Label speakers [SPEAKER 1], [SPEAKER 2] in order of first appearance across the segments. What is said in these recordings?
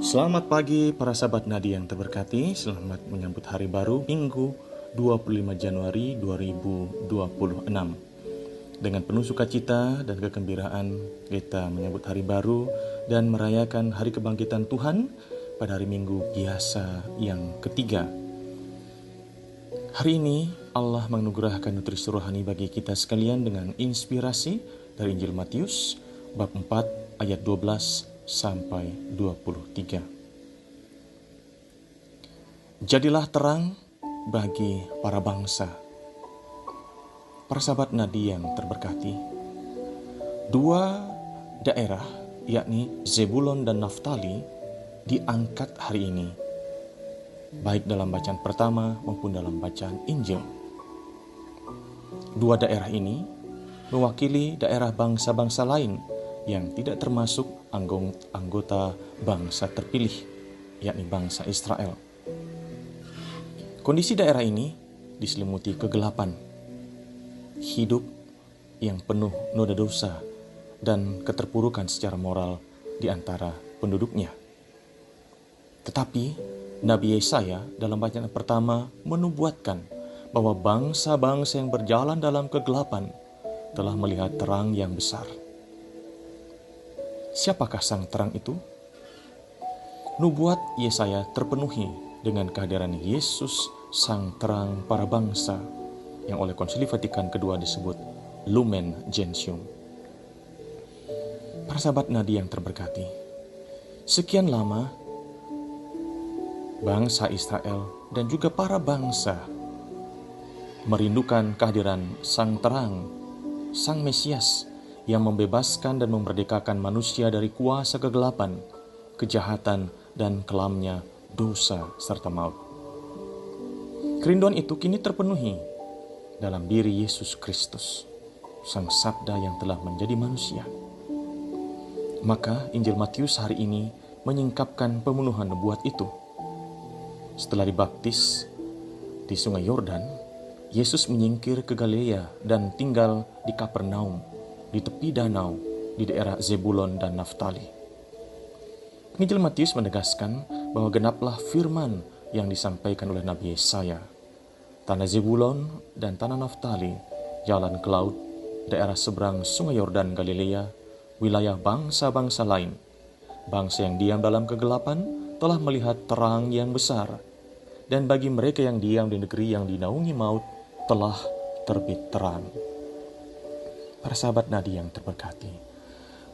[SPEAKER 1] Selamat pagi para sahabat Nadi yang terberkati. Selamat menyambut hari baru Minggu 25 Januari 2026. Dengan penuh sukacita dan kegembiraan kita menyambut hari baru dan merayakan hari kebangkitan Tuhan pada hari Minggu biasa yang ketiga. Hari ini Allah menganugerahkan nutrisi rohani bagi kita sekalian dengan inspirasi dari Injil Matius bab 4 ayat 12 sampai 23. Jadilah terang bagi para bangsa. Para sahabat Nadi yang terberkati, dua daerah yakni Zebulon dan Naftali diangkat hari ini, baik dalam bacaan pertama maupun dalam bacaan Injil. Dua daerah ini mewakili daerah bangsa-bangsa lain yang tidak termasuk anggota bangsa terpilih, yakni bangsa Israel. Kondisi daerah ini diselimuti kegelapan, hidup yang penuh noda dosa dan keterpurukan secara moral di antara penduduknya. Tetapi Nabi Yesaya dalam bacaan pertama menubuatkan bahwa bangsa-bangsa yang berjalan dalam kegelapan telah melihat terang yang besar. Siapakah sang terang itu? Nubuat Yesaya terpenuhi dengan kehadiran Yesus, sang terang para bangsa, yang oleh Konsili Vatikan II disebut Lumen Gentium. Para sahabat Nadi yang terberkati, sekian lama bangsa Israel dan juga para bangsa merindukan kehadiran sang terang, sang Mesias, yang membebaskan dan memerdekakan manusia dari kuasa kegelapan, kejahatan, dan kelamnya dosa serta maut. Kerinduan itu kini terpenuhi dalam diri Yesus Kristus, Sang Sabda yang telah menjadi manusia. Maka Injil Matius hari ini menyingkapkan pemenuhan nubuat itu. Setelah dibaptis di Sungai Yordan, Yesus menyingkir ke Galilea dan tinggal di Kapernaum, di tepi danau, di daerah Zebulon dan Naftali. Injil Matius menegaskan bahwa genaplah firman yang disampaikan oleh Nabi Yesaya. Tanah Zebulon dan tanah Naftali, jalan ke laut, daerah seberang Sungai Yordan Galilea, wilayah bangsa-bangsa lain. Bangsa yang diam dalam kegelapan telah melihat terang yang besar, dan bagi mereka yang diam di negeri yang dinaungi maut telah terbit terang. Para sahabat Nadi yang terberkati,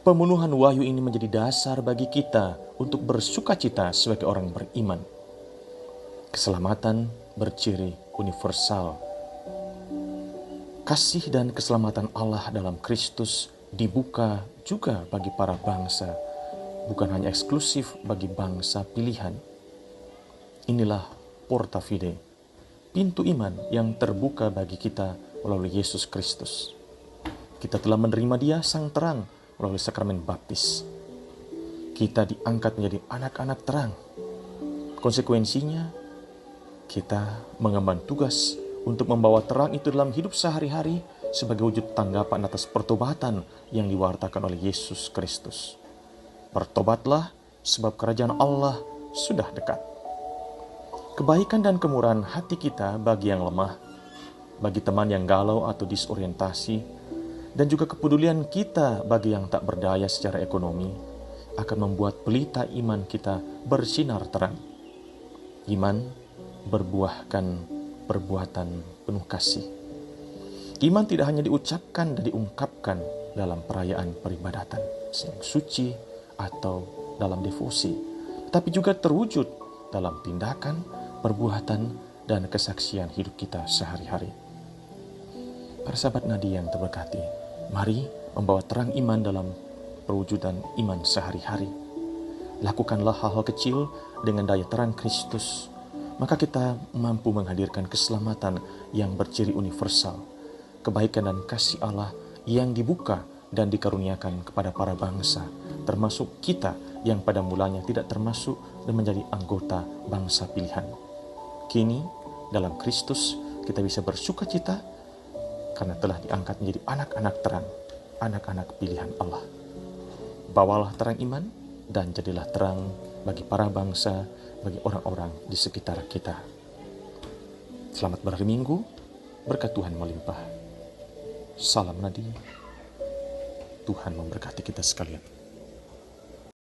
[SPEAKER 1] pemenuhan wahyu ini menjadi dasar bagi kita untuk bersukacita sebagai orang beriman. Keselamatan berciri universal. Kasih dan keselamatan Allah dalam Kristus dibuka juga bagi para bangsa, bukan hanya eksklusif bagi bangsa pilihan. Inilah porta fide, pintu iman yang terbuka bagi kita melalui Yesus Kristus. Kita telah menerima Dia, sang terang, melalui sakramen baptis. Kita diangkat menjadi anak-anak terang. Konsekuensinya, kita mengemban tugas untuk membawa terang itu dalam hidup sehari-hari sebagai wujud tanggapan atas pertobatan yang diwartakan oleh Yesus Kristus. Bertobatlah, sebab kerajaan Allah sudah dekat. Kebaikan dan kemurahan hati kita bagi yang lemah, bagi teman yang galau atau disorientasi, dan juga kepedulian kita bagi yang tak berdaya secara ekonomi akan membuat pelita iman kita bersinar terang. Iman berbuahkan perbuatan penuh kasih. Iman tidak hanya diucapkan dan diungkapkan dalam perayaan peribadatan yang suci atau dalam devosi, tapi juga terwujud dalam tindakan, perbuatan, dan kesaksian hidup kita sehari-hari. Para sahabat Nadi yang terberkati, mari membawa terang iman dalam perwujudan iman sehari-hari. Lakukanlah hal-hal kecil dengan daya terang Kristus, maka kita mampu menghadirkan keselamatan yang berciri universal, kebaikan dan kasih Allah yang dibuka dan dikaruniakan kepada para bangsa, termasuk kita yang pada mulanya tidak termasuk dan menjadi anggota bangsa pilihan. Kini dalam Kristus kita bisa bersukacita karena telah diangkat menjadi anak-anak terang, anak-anak pilihan Allah. Bawalah terang iman dan jadilah terang bagi para bangsa, bagi orang-orang di sekitar kita. Selamat berhari Minggu, berkat Tuhan melimpah. Salam Nadi, Tuhan memberkati kita sekalian.